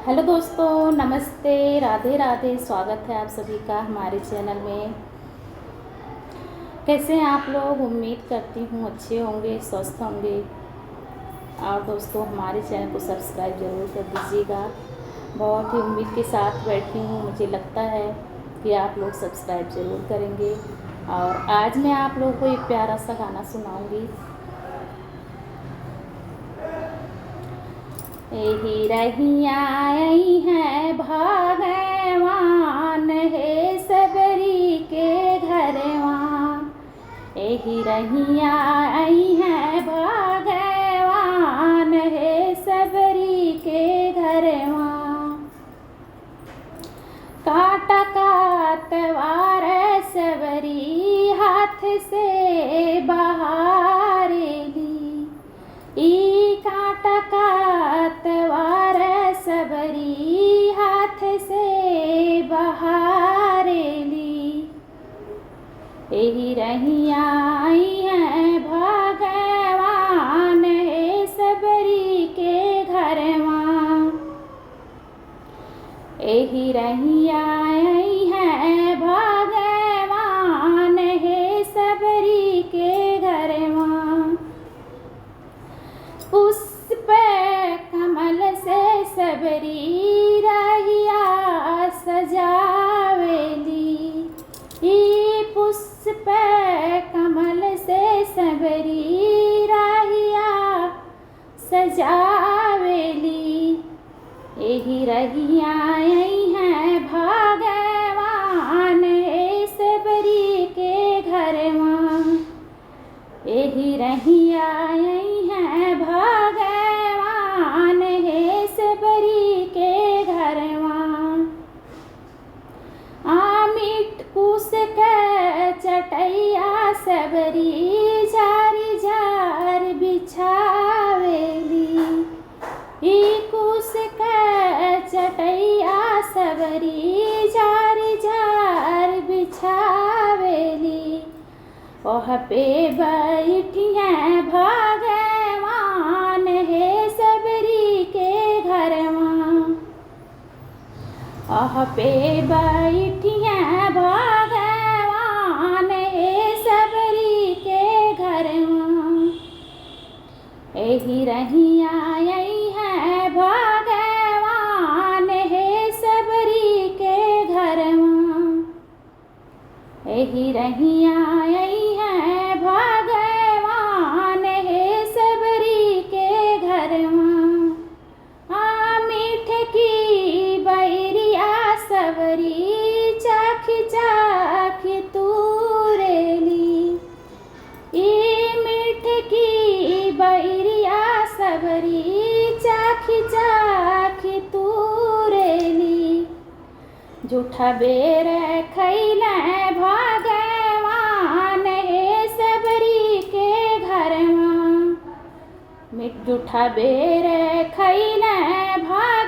Hello दोस्तों, नमस्ते, राधे राधे। स्वागत है आप सभी का हमारे चैनल में। कैसे हैं आप लोग? उम्मीद करती हूँ अच्छे होंगे, स्वस्थ होंगे। और दोस्तों, हमारे चैनल को सब्सक्राइब ज़रूर कर दीजिएगा। बहुत ही उम्मीद के साथ बैठी हूँ, मुझे लगता है कि आप लोग सब्सक्राइब ज़रूर करेंगे। और आज मैं आप लोगों को एक प्यारा सा गाना सुनाऊँगी। एही रहिया आई है भगवान, हे सबरी के घरवा। एही रहिया आई है भगवान, हे सबरी के घरवा। काटा काटवार सबरी हाथ से बहारेली। ई काटा काटवार सबरी हाथ से बहारेली। एही रहिया आई है भगवान, हे सबरी के घरवा। एही रहिया आई है भगवान, हे सबरी के घरवा। पुष्प कमल से सबरी रहिया सजावेली। ई पुष्प कमल से सबरी रहिया सजावेली। एही रहिया आई है भगवान, हे सबरी के घरवा। एही रहिया आई है भगवान, हे सबरी के घरवा। आमिट कुश के चटैया सबरी झारी झार बिछावेली। ई कुश के चटैया सबरी झारी झार बिछावेली। ओह पे बैठिया भगवान, हे सबरी के घरवा। ओह पे बैठिया भगवान, हे सबरी के घरवा। एही रहिया आई है भगवान, हे सबरी के घरवा। एही रहिया आई है भगवान, हे सबरी के घरवा। मीठ की बैरिया सबरी चाख चाख तूरेली। ई मीठ की बैरिया सबरी चाख चाख तूरेली। जूठा बेर खैले भगवान, हे सबरी के घरवा। जूठा बेर खैले भगवान,